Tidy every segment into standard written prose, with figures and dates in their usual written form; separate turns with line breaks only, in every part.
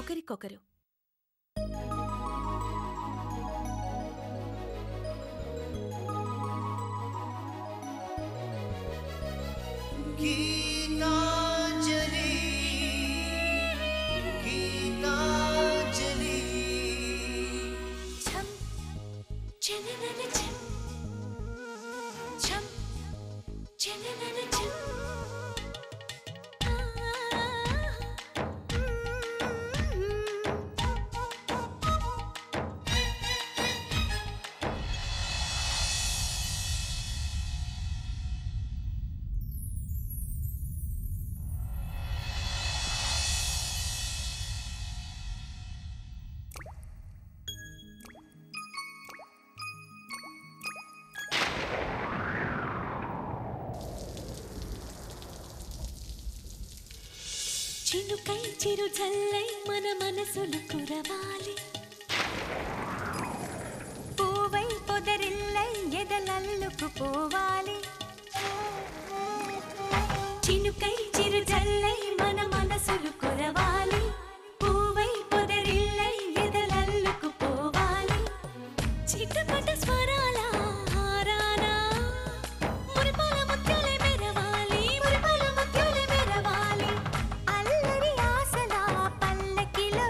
ఒకరికొకరు. చినుకై చిరు జల్లై మన మనసులు కురవాలి, పూవై పొదరిల్లై ఎదలల్లుకు పోవాలి. చినుకై చిరు జల్లై మన మనసులు కురవాలి, పూవై పొదరిల్లై ఎదలల్లుకు పోవాలి. చిటపట స్వరాల హారానా మురిపాల ముత్యాలే మెరవాలి, మురిపాల ముత్యాలే మెరవాలి. అల్లరి ఆశల పల్లకిలో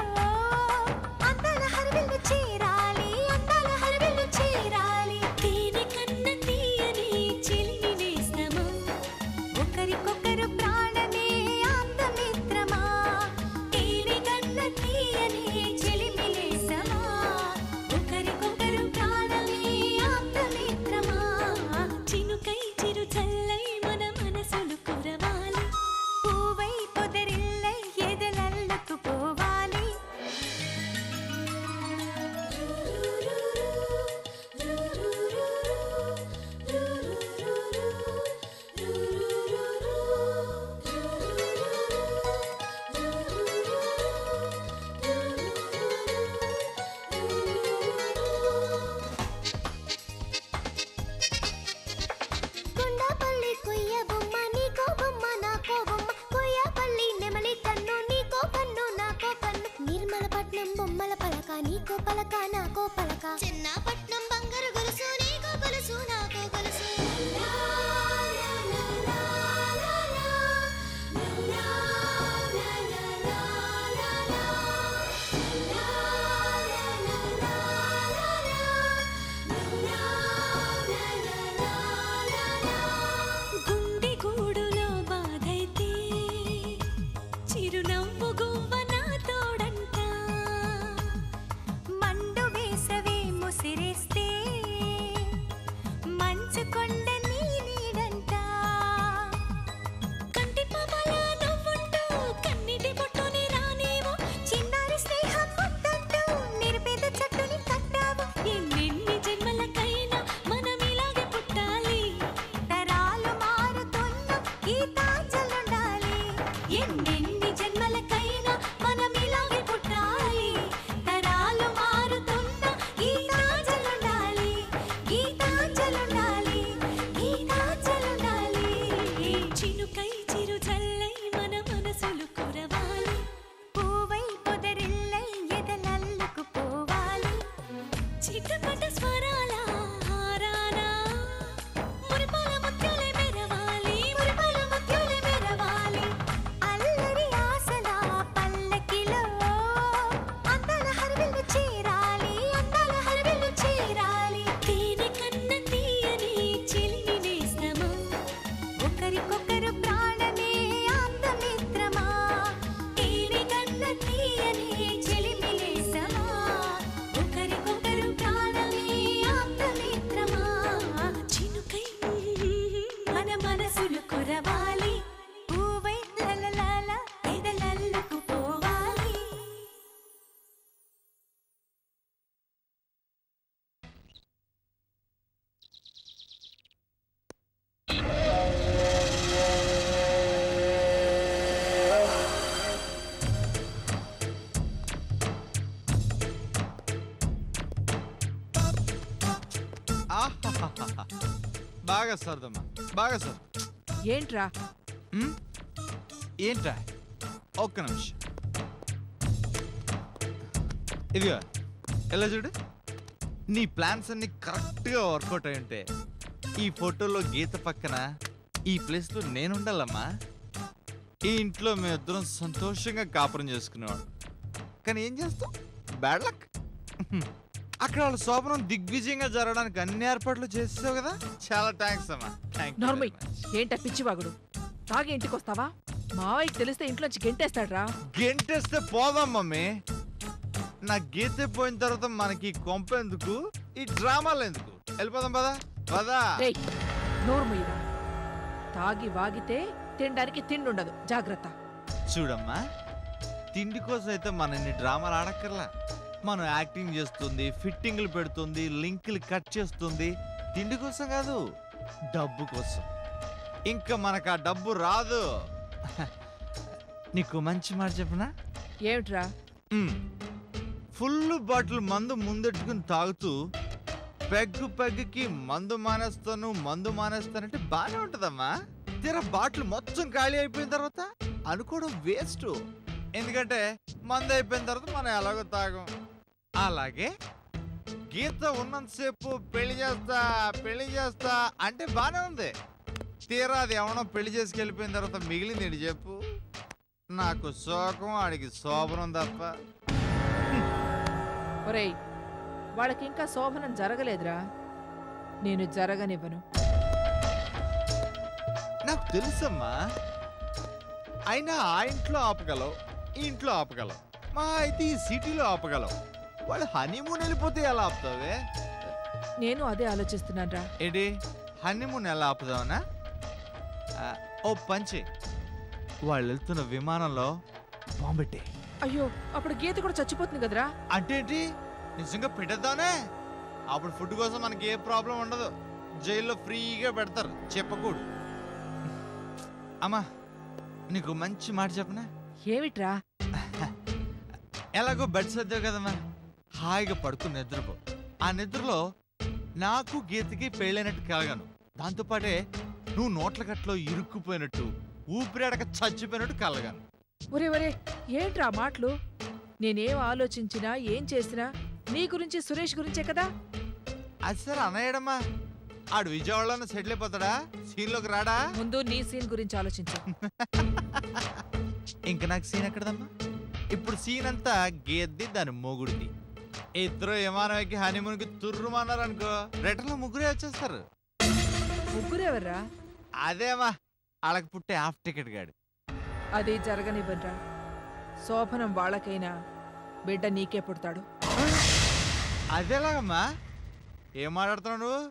అందాల హరివిల్లు చేరాలి, అందాల హరివిల్లు చేరాలి. తేనె కన్న తీయని చిలిమి నేస్తమా, ఒకరికొకరు ప్రాణమే ఆప్తమిత్రమా. తేనె కన్న తీయని చిలిమి నేస్తమా, ఒకరికొకరు ప్రాణమే ఆప్తమిత్రమా. చినుకై చిరు చల్లై మన మనసులు కురవాలి, పూవై పొదరిల్లై ఎదలల్లుకు పోవాలి. గుండాపల్లి కొయ్య బొమ్మ నీకో బొమ్మ నాకో బొమ్మ, కొయ్యపల్లి నెమలి కన్ను నీకో కన్ను నాకో కన్ను. నిర్మలపట్నం బొమ్మల పలక నీకో పలక నాకో పలక, చిన్నపట్నం బంగారు గొలుసు నీకో గొలుసు నాకో గొలుసు. గుండె గూడులో బాధైతే చిరునవ్వు గువ్వ నా తోడంట, మండు వేసవి ముసిరేస్తే మంచు కొండ నీ నీడంట. కంటి పాపలా నవ్వుంటూ కన్నిటి బొట్టుని రానేమో, చిన్నారి స్నేహం ముద్దంటూ నిరుపేద చెట్టుని కట్టావు. ఎన్నెన్ని జన్మలకైనా మనం ఇలాగే పుట్టాలి, తరాలు మారుతున్న గీతాంజలుండాలి. ఎన్నెన్ని జన్మలకైనా మనం ఇలాగే పుట్టాలి, తరాలు మారుతున్న గీతాంజలుండాలి, గీతాంజలుండాలి, గీతాంజలుండాలి. చినుకై చిరు జల్లై మన మనసులు కురవాలి, పూవై పొదరిల్లై ఎదలల్లుకు పోవాలి. చిటపట స్వరాల హారానా మురిపాల ముత్యాలే మెరవాలి, మురిపాల ముత్యాలే మెరవాలి. అల్లరి ఆశల పల్లకిలో అందాల హరివిల్లు చేరాలి, అందాల హరివిల్లు చేరాలి. తేనె కన్న తీయని చిలిమి నేస్తమా, ఒకరికొకరు ప్రాణమే ఆప్తమిత్రమా. తేనె కన్న తీయని చిలిమి నేస్తమా, ఒకరికొకరు ప్రాణమే ఆప్తమిత్రమా. చినుకై మన మనసులు కురవాలి, పూవై లలలాల ఎదలల్లుకు పోవాలి.
ఆహాహాహా. బాగా సర్దమ్మా, బాగా సర్.
ఏంట్రా?
ఏంట్రా? ఒక్క నిమిషం. ఇదిగో ఎలా చూడు, నీ ప్లాన్స్ అన్ని కరెక్ట్గా వర్కౌట్ అయి ఉంటే ఈ ఫోటోలో గీత పక్కన ఈ ప్లేస్లో నేను ఉండాలమ్మా. ఈ ఇంట్లో మేమిద్దరం సంతోషంగా కాపురం చేసుకునేవాడు. కానీ ఏం చేస్తాం, బ్యాడ్ లక్. అక్కడ వాళ్ళ శోభనం దిగ్విజయంగా జరగడానికి అన్ని ఏర్పాట్లు చేసావు కదా, చాలా థ్యాంక్స్ అమ్మా.
నార్మల్ ఏంట పిచ్చివాగుడు, తాగి ఇంటికి వస్తావా? మావయ్యకి తెలిస్తే ఇంట్లోంచి గెంటేస్తాడ్రా.
గెంటేస్తే పోదాం మమ్మీ. నా గీత పోయిన తర్వాత మనకి ఈ కొంప ఎందుకు, ఈ డ్రామాలు ఎందుకు, వెళ్ళిపోదాం పదా పదా.
రేయ్ నోరు మీరా, తాగి వాగితే తినడానికి తిండి ఉండదు, జాగ్రత్త.
చూడమ్మా, తిండి కోసం అయితే మన ఇన్ని డ్రామాలు ఆడక్కర్లా. మనం యాక్టింగ్ చేస్తుంది, ఫిట్టింగ్లు పెడుతుంది, లింకులు కట్ చేస్తుంది. తిండి కోసం కాదు, డబ్బు కోసం. ఇంకా మనకు ఆ డబ్బు రాదు. నీకు మంచి మాట చెప్పనా?
ఏమిట్రా?
ఫుల్ బాటిల్ మందు ముందెట్టుకుని తాగుతూ పెగ్గుకి మందు మానేస్తానంటే బానే ఉంటదమ్మా. తీరా బాటిల్ మొత్తం ఖాళీ అయిపోయిన తర్వాత అనుకోవడం వేస్ట్. ఎందుకంటే మందు అయిపోయిన తర్వాత మనం ఎలాగో తాగం. అలాగే గీత ఉన్నంతసేపు పెళ్లి చేస్తా అంటే బానే ఉంది. తీరా అది ఎవనో పెళ్లి చేసుకెళ్ళిపోయిన తర్వాత మిగిలింది ఏంటి చెప్పు? నాకు శోకం, ఆడికి శోభనం తప్ప.
ఒరేయ్, వాళ్ళకి ఇంకా శోభనం జరగలేదురా, నేను జరగనివ్వను.
నాకు తెలుసమ్మా. అయినా ఆ ఇంట్లో ఆపగలవు, ఈ ఇంట్లో ఆపగలవు, మా అయితే ఈ సిటీలో ఆపగలవు. వాళ్ళు హనీమూన్ వెళ్ళిపోతే ఎలా ఆపుతావే?
నేను అదే ఆలోచిస్తున్నాన్రా.
ఏంటి హనీమూన్ ఎలా ఆపుదావనా? ఓ పంచి, వాళ్ళు వెళ్తున్న విమానంలో బాంబెట్టే.
అయ్యో, అప్పుడు గీత కూడా చచ్చిపోతుంది కదరా.
అంటే ఏంటి, నిజంగా పెట్టేద్దానే? అప్పుడు ఫుడ్ కోసం మనకి ఏ ప్రాబ్లం ఉండదు. జైల్లో ఫ్రీగా పెడతారు, చెప్పకూడదు. అమ్మా, నీకు మంచి మాట చెప్పనా?
ఏమిట్రా?
ఎలాగో బెడ్ సర్దావు కదమ్మా, హాయిగా పడుకుని నిద్రపో. ఆ నిద్రలో నాకు గీతకి పెళ్ళైనట్టు కలగాను. దాంతోపాటే నువ్వు నోట్ల కట్లో ఇరుక్కుపోయినట్టు, ఊపిరాడక చచ్చిపోయినట్టు కలగాను.
ఒరే ఒరే, ఏంట్రా మాటలు? నేనేం ఆలోచించినా ఏం చేసినా నీ గురించి, సురేష్ గురించే కదా.
అది సరే అన్నయ్యడమ్మా, ఆడు విజయవాడలోనే సెటిల్ అయిపోతాడా, సీన్లోకి రాడా?
ముందు నీ సీన్ గురించి ఆలోచించు.
ఇంక నాకు సీన్ ఎక్కడదమ్మా? ఇప్పుడు సీన్ అంతా గేద్ది, దాని మొగుడిది. ఇద్దరు విమానం ఎక్కి హనీమూన్కి తుర్రుమన్నారు అనుకో, రిటర్న్లో ముగ్గురే వచ్చేస్తారు.
ముగ్గురెవర్రా?
అదేమా, వాళ్ళకి పుట్టే హాఫ్ టికెట్ గాడు.
అది జరగనివ్వరా. శోభనం వాళ్ళకైనా బిడ్డ నీకే పుడతాడు.
అదేలాగమ్మా, ఏం మాట్లాడుతున్నావు నువ్వు?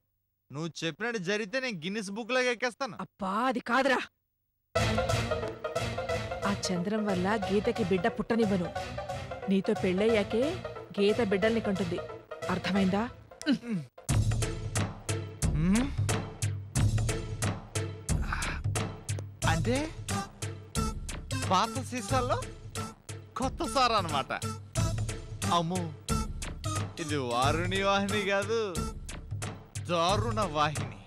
నువ్వు చెప్పినట్టు జరిగితే నేను గిన్నిస్ బుక్ లాగా ఎక్కేస్తాను.
అబ్బా, అది కాదురా. ఆ చంద్రం వల్ల గీతకి బిడ్డ పుట్టనివ్వను. నీతో పెళ్ళయ్యాకే గీత బిడ్డల్ని కంటుంది, అర్థమైందా?
అంటే పాత సీసాల్లో కొత్త సారా అన్నమాట. అమ్మో, ఇది వారుణి వాహిని కాదు, దారుణ వాహిని.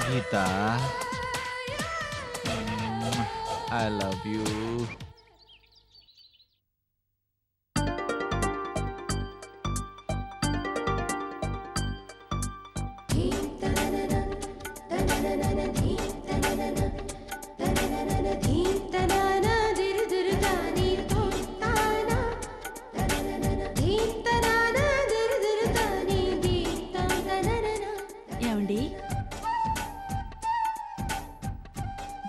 గీత, I love you.
ఏమండి,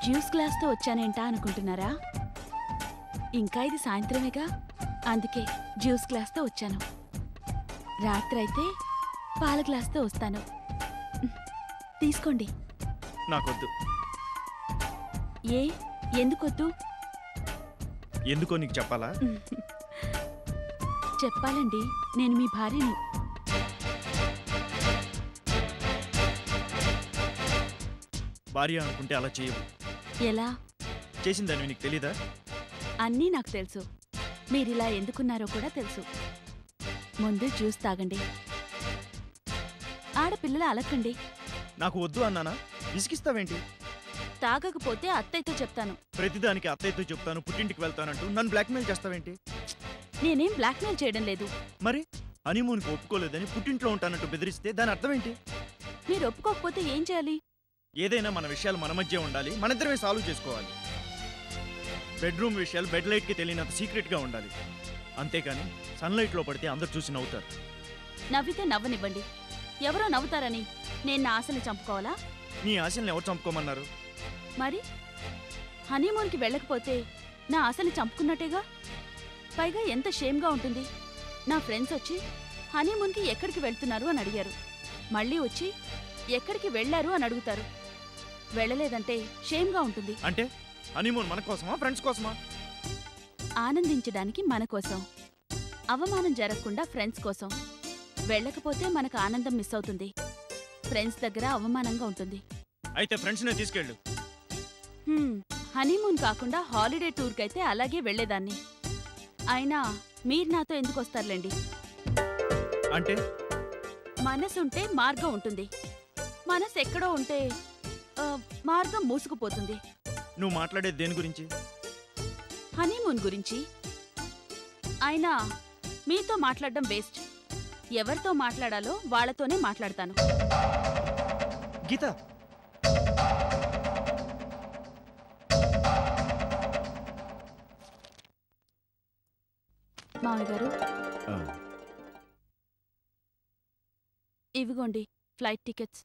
జ్యూస్ గ్లాస్తో వచ్చానేంటా అనుకుంటున్నారా? ఇంకా ఇది సాయంత్రమేగా, అందుకే జ్యూస్ గ్లాస్తో వచ్చాను. రాత్రైతే పాల గ్లాస్తో వస్తాను. తీసుకోండి.
నాకొద్దు.
ఏ, ఎందుకొద్దు?
ఎందుకో నీకు చెప్పాలా?
చెప్పాలండి, నేను మీ భార్యని.
భార్య అనుకుంటే అలా చేయవు.
ఎలా?
చేసిందని నీకు తెలీదా?
అన్నీ నాకు తెలుసు. మీరిలా ఎందుకున్నారో కూడా తెలుసు. ముందు జ్యూస్ తాగండి. ఆడపిల్లల అలక్కండి.
నాకు వద్దు అన్నానా? విసిగిస్తావేంటి?
తాగకపోతే అత్తయ్యతో చెప్తాను.
ప్రతిదానికి అత్తయ్యతో చెప్తాను, పుట్టింటికి వెళ్తానంటూ నన్ను బ్లాక్మెయిల్ చేస్తావేంటి?
నేనేం బ్లాక్మెయిల్ చేయడం లేదు.
మరి హనీమూన్కి ఒప్పుకోలేదని పుట్టింట్లో ఉంటానంటూ బెదిరిస్తే దాని అర్థం ఏంటి?
మీరు ఒప్పుకోకపోతే ఏం చేయాలి?
ఏదైనా మన విషయాలు మన మధ్య ఉండాలి, మనిద్దరమే సాల్వ్ చేసుకోవాలి. బెడ్రూమ్ విషయాలు బెడ్ లైట్కి తెలియనంత సీక్రెట్గా ఉండాలి. అంతేకాని సన్లైట్లో పడితే అందరు చూసి నవ్వుతారు.
నవ్వితే నవ్వనివ్వండి. ఎవరో నవ్వుతారని నేను నా ఆశని చంపుకోవాలా?
నీ ఆశల్ని ఎవరు చంపుకోమన్నారు?
మరి హనీమూన్కి వెళ్ళకపోతే నా ఆశని చంపుకున్నట్టేగా. పైగా ఎంత షేమ్గా ఉంటుంది. నా ఫ్రెండ్స్ వచ్చి హనీమూన్కి ఎక్కడికి వెళ్తున్నారు అని అడిగారు. మళ్ళీ వచ్చి ఎక్కడికి వెళ్లారు అని అడుగుతారు. వెళ్ళలేదంటే షేమ్గా ఉంటుంది.
అంటే హనీమూన్ మన కోసమా, ఫ్రెండ్స్ కోసమా?
ఆనందించడానికి మన కోసం, అవమానం జరగకుండా ఫ్రెండ్స్ కోసం. వెళ్ళకపోతే మనకు ఆనందం మిస్ అవుతుంది. ఫ్రెండ్స్ దగ్గర అవమానంగా ఉంటుంది.
అయితే ఫ్రెండ్స్నే తీసుకెళ్ళు.
హనీమూన్ కాకుండా హాలిడే టూర్కైతే అలాగే వెళ్లేదాన్ని. అయినా మీరు నాతో ఎందుకు వస్తారులేండి.
అంటే
మనసుంటే మార్గం ఉంటుంది. మనసు ఎక్కడో ఉంటే మార్గం మూసుకుపోతుంది.
నువ్వు మాట్లాడేది దేని గురించి?
హనీమూన్ గురించి. అయినా మీతో మాట్లాడడం వేస్ట్. ఎవరితో మాట్లాడాలో వాళ్లతోనే మాట్లాడతాను.
గీత,
మామయ్య గారు, ఇవిగోండి ఫ్లైట్ టికెట్స్.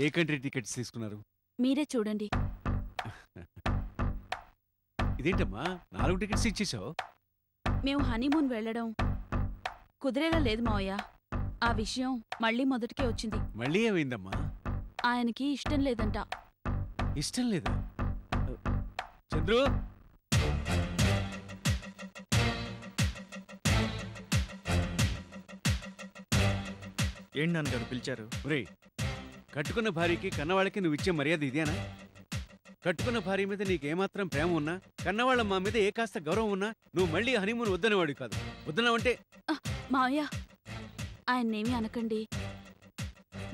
ఏ కంట్రీ టికెట్స్ తీసుకున్నారు?
మీరే చూడండి.
ఇదేంటమ్మా 4 టికెట్స్ ఇచ్చేసావు?
మేము హనీమూన్ వెళ్ళడం కుదిరేలా లేదు మావయ్య. ఆ విషయం మళ్ళీ మొదటికే వచ్చింది.
మళ్ళీ ఏమైందమ్మా?
ఆయనకి ఇష్టం లేదంట.
ఇష్టం లేదా? చంద్రు,
ఏంటి నాన్నగారు పిలిచారు?
ఒరే, కట్టుకున్న భార్యకి కన్నవాళ్ళకి నువ్వు ఇచ్చే మర్యాద ఇదేనా? కట్టుకున్న భార్య మీద నీకేమాత్రం ప్రేమ ఉన్నా, కన్నవాళ్ళ మా మీద ఏ కాస్త గౌరవం ఉన్నా నువ్వు మళ్ళీ హనీమూన్ వద్దనేవాడు కాదు. వద్దన్నావంటే
మావయ్య, ఆయన్నేమీ అనకండి,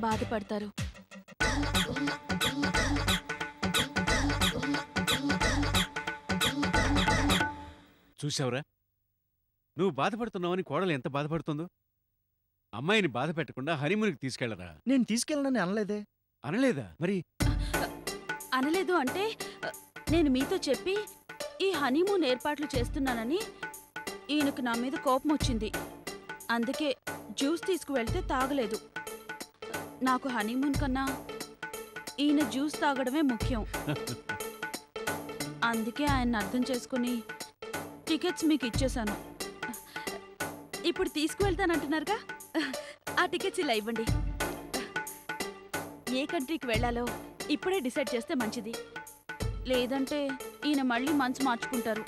బాధపడతారు.
చూసావురా, నువ్వు బాధపడుతున్నావని కోడలు ఎంత బాధపడుతుందో. అమ్మాయిని బాధ పెట్టకుండా హనీమూన్కి తీసుకెళ్లరా?
నేను తీసుకెళ్ళనని అనలేదే.
అనలేదా? మరి
అనలేదు అంటే నేను మీతో చెప్పి ఈ హనీమూన్ ఏర్పాట్లు చేస్తున్నానని ఈయనకు నా మీద కోపం వచ్చింది. అందుకే జ్యూస్ తీసుకువెళ్తే తాగలేదు. నాకు హనీమూన్ కన్నా ఈయన జ్యూస్ తాగడమే ముఖ్యం. అందుకే ఆయన అర్థం చేసుకుని టికెట్స్ మీకు ఇచ్చేశాను. ఇప్పుడు తీసుకువెళ్తానంటున్నారుగా, ఆ టికెట్స్ ఇలా ఇవ్వండి. ఏ కంట్రీకి వెళ్ళాలో ఇప్పుడే డిసైడ్ చేస్తే మంచిది. లేదంటే ఈయన మళ్ళీ మనసు మార్చుకుంటారు.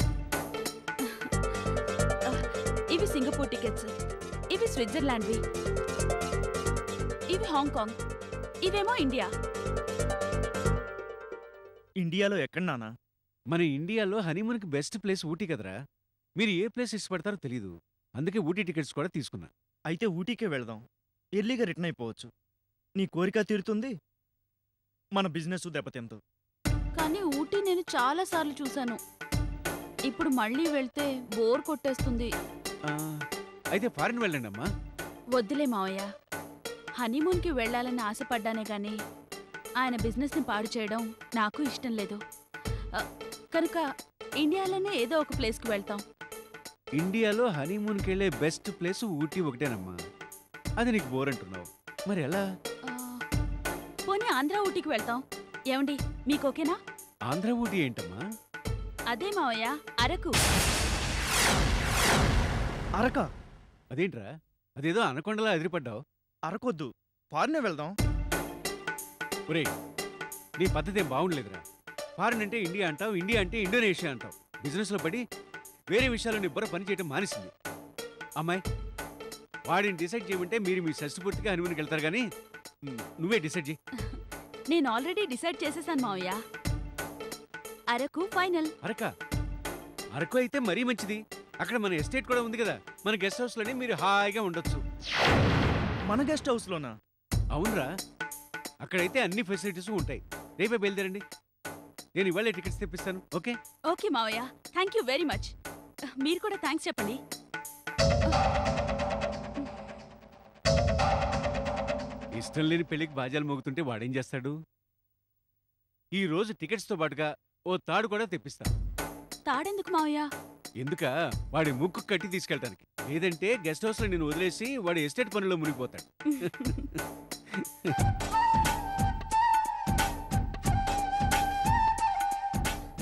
ఇవి సింగపూర్ టికెట్స్, ఇవి స్విట్జర్లాండ్వి, ఇవి హాంకాంగ్, ఇవేమో ఇండియా.
ఇండియాలో ఎక్కడ నానా?
మన ఇండియాలో హనీమూన్కి బెస్ట్ ప్లేస్ ఊటీ కదరా. మీరు ఏ ప్లేస్ ఇష్టపడతారో తెలీదు. అందుకే ఊటీ టికెట్స్ కూడా తీసుకున్నా.
అయితే ఊటీకే వెళదాం. ఎర్లీగా రిటర్న్ అయిపోవచ్చు. నీ కోరిక తీరుతుంది, మన బిజినెస్ దెబ్బతిందు.
కానీ ఊటీ నేను చాలా సార్లు చూశాను. ఇప్పుడు మళ్ళీ వెళ్తే బోర్ కొట్టేస్తుంది.
అయితే ఫారిన్ వెళ్ళండి అమ్మా.
వద్దులే మావయ్య, హనీమూన్కి వెళ్ళాలని ఆశపడ్డానే గాని ఆయన బిజినెస్ని పాడు చేయడం నాకు ఇష్టం లేదు. కనుక ఇండియాలోనే ఏదో ఒక ప్లేస్కి వెళ్తాం.
ఇండియాలో హనీమూన్కి వెళ్ళే బెస్ట్ ప్లేస్ ఊటీ ఒకటేనమ్మా. అది నీకు బోర్ అంటున్నావు, మరి ఎలా?
పోనీ ఆంధ్ర ఊటీకి వెళ్తాం. ఏమండి, మీకు ఓకేనా?
ఆంధ్ర ఊటీ ఏంటమ్మా?
అదే మావయ్య, అరకు.
అరక?
అదేంట్రా, అదేదో అనకొండలా ఎదిరిపడ్డావు.
అరకొద్దు, ఫారినే వెళ్దాం.
ఒరే, నీ పద్ధతి ఏం బాగుండలేదురా. ఫారిన్ అంటే ఇండియా అంటావు, ఇండియా అంటే ఇండోనేషియా అంటావు. బిజినెస్లో పడి వేరే విషయాల్లో నీ బుర్ర పని చేయడం మానేసింది. అమ్మాయి, వాడిని డిసైడ్ చేయమంటే మీరు మీ షష్టిపూర్తిగా హనీమూన్కి వెళ్తారు, కానీ నువ్వే డిసైడ్ చేయి.
నేను ఆల్రెడీ డిసైడ్ చేసేసాను మావయ్య. అరకు ఫైనల్.
అరకు అయితే మరీ మంచిది. అక్కడ మన ఎస్టేట్ కూడా ఉంది కదా, మన గెస్ట్ హౌస్ లోనే మీరు హాయిగా ఉండొచ్చు.
మన గెస్ట్ హౌస్లోనా?
అవునరా, అక్కడైతే అన్ని ఫెసిలిటీస్ ఉంటాయి. రేపే బయలుదేరండి, నేను ఇవాళ టికెట్స్ తెప్పిస్తాను. ఓకే?
ఓకే మావయ్య, థ్యాంక్ యూ వెరీ మచ్. మీరు కూడా థ్యాంక్స్ చెప్పండి.
ఇష్టం లేని పెళ్లికి బాజాలు మోగుతుంటే వాడేం చేస్తాడు? ఈ రోజు టికెట్స్తో పాటుగా ఓ తాడు కూడా తెప్పిస్తాను.
తాడెందుకు మావయ్య?
ఎందుక వాడి ముక్కు కట్టి తీసుకెళ్ళటానికి. లేదంటే గెస్ట్ హౌస్ లో నేను వదిలేసి వాడి ఎస్టేట్ పనుల్లో మునిగిపోతాడు.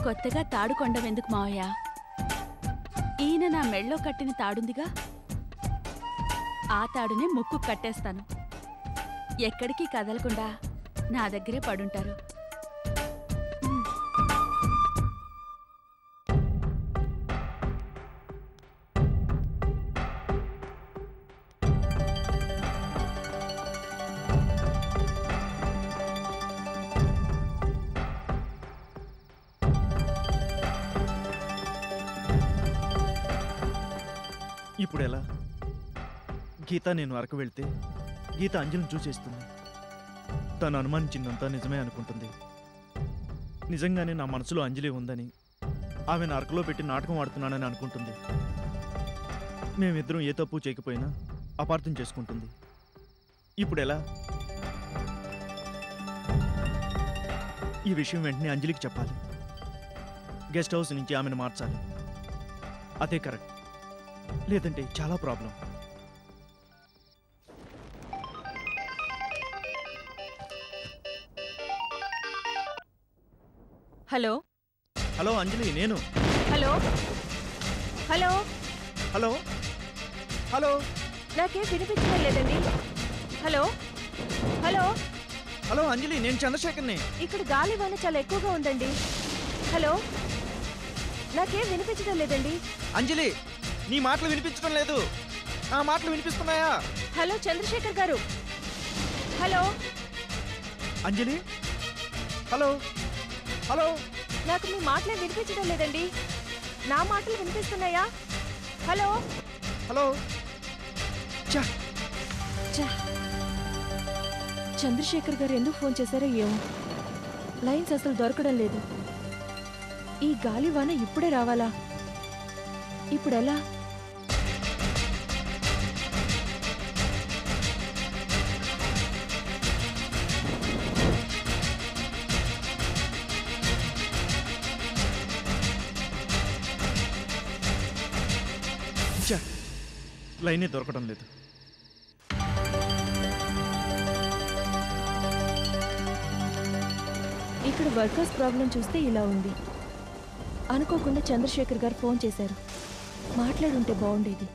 కొత్తగా తాడు కొండం ఎందుకు మావయ్య? ఈయన నా మెళ్ళో కట్టిన తాడుందిగా, ఆ తాడునే ముక్కు కట్టేస్తాను. ఎక్కడికి కదలకుండా నా దగ్గరే పడుంటారు.
ఇప్పుడు ఎలా? గీత నేను అరకు వెళ్తే గీత అంజలిని చూసేస్తుంది. తను అనుమానించిందంతా నిజమే అనుకుంటుంది. నిజంగానే నా మనసులో అంజలి ఉందని, ఆమెను అరకులో పెట్టి నాటకం ఆడుతున్నానని అనుకుంటుంది. మేమిద్దరం ఏ తప్పు చేయకపోయినా అపార్థం చేసుకుంటుంది. ఇప్పుడు ఎలా? ఈ విషయం వెంటనే అంజలికి చెప్పాలి. గెస్ట్ హౌస్ నుంచి ఆమెను మార్చాలి. అదే కరెక్ట్. లేదంటే చాలా ప్రాబ్లం.
హలో
హలో అంజలి, నేను.
హలో హలో
హలో హలో
నాకేం వినిపించడం లేదండి. హలో హలో
హలో అంజలి, నేను చంద్రశేఖర్ని.
ఇక్కడ గాలి వాన చాలా ఎక్కువగా ఉందండి. హలో నాకేం వినిపించడం లేదండి.
అంజలి, నీ మాటలు వినిపించడం లేదు. నా మాటలు వినిపిస్తున్నాయా?
హలో చంద్రశేఖర్ గారు. హలో
అంజలి, హలో హలో
నాకు మీ మాటలే వినిపించడం లేదండి. నా మాటలు వినిపిస్తున్నాయా? Hello
hello. ఛ,
చంద్రశేఖర్ గారు ఎందుకు ఫోన్ చేశారో ఏమో, లైన్స్ అసలు దొరకడం లేదు. ఈ గాలివాన ఇప్పుడే రావాలా? ఇప్పుడు ఎలా?
ఛ, లైనే దొరకడం లేదు.
ఇక్కడ వర్కర్స్ ప్రాబ్లం చూస్తే ఇలా ఉంది. అనుకోకుండా చంద్రశేఖర్ గారు ఫోన్ చేశారు. మాట్లాడుంటే బాగుండేది.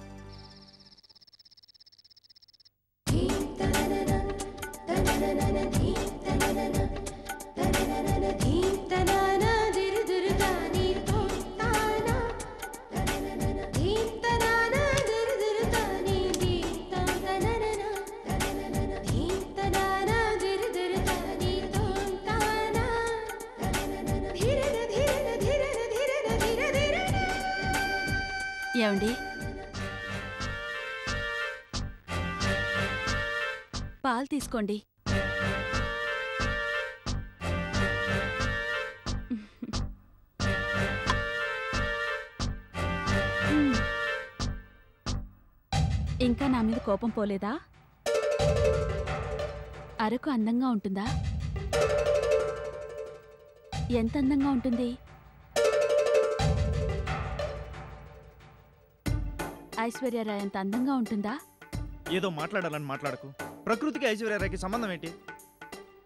ఏమండి, పాలు తీసుకోండి. ఇంకా నా మీద కోపం పోలేదా? అరకు అందంగా ఉంటుందా? ఎంత అందంగా ఉంటుంది? ఐశ్వర్యరాయ్ అంత అందంగా ఉంటుందా?
ఏదో మాట్లాడాలని మాట్లాడకు. ప్రకృతికి ఐశ్వర్యరాయ్కి సంబంధం ఏంటి?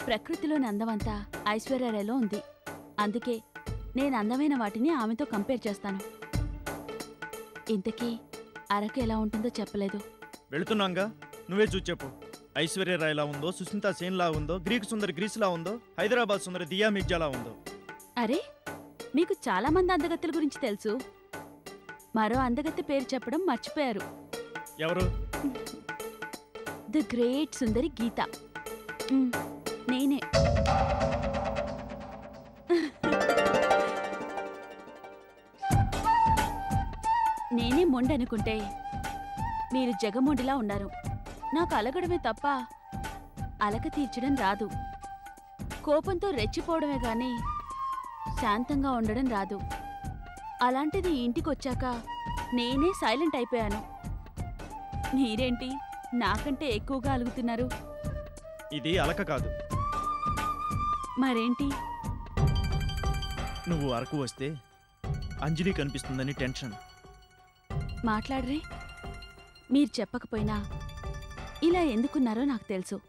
ప్రకృతిలోని అందమంతా ఐశ్వర్యరాయ్లో ఉంది. అందుకే నేను అందమైన వాటిని ఆమెతో కంపేర్ చేస్తాను. ఇంతకీ అరకు ఎలా ఉంటుందో చెప్పలేదు.
వెళుతున్నాంగా, నువ్వే చూసి చెప్పు. ఐశ్వర్యరాయ్లా ఉందో, సుస్మితా సేన్లా ఉందో, గ్రీకు సుందరి గ్రీస్లా ఉందో, హైదరాబాద్ సుందరి దియా మిర్జాలా ఉందో.
అరే, మీకు చాలా మంది అందగత్తెల గురించి తెలుసు. మరో అందగత్తె పేరు చెప్పడం మర్చిపోయారు.
ఎవరు?
ది గ్రేట్ సుందరి గీత. నేనే. మొండి అనుకుంటే మీరు జగమొండిలా ఉన్నారు. నాకు అలగడమే తప్ప అలక తీర్చడం రాదు. కోపంతో రెచ్చిపోవడమే గాని శాంతంగా ఉండడం రాదు. అలాంటిది ఇంటికొచ్చాక నేనే సైలెంట్ అయిపోయాను. మీరేంటి నాకంటే ఎక్కువగా అలుగుతున్నారు?
ఇది అలక కాదు.
మరేంటి?
నువ్వు అరకు వస్తే అంజలి కనిపిస్తుందని టెన్షన్.
మాట్లాడరే. మీరు చెప్పకపోయినా ఇలా ఎందుకున్నారో నాకు తెలుసు.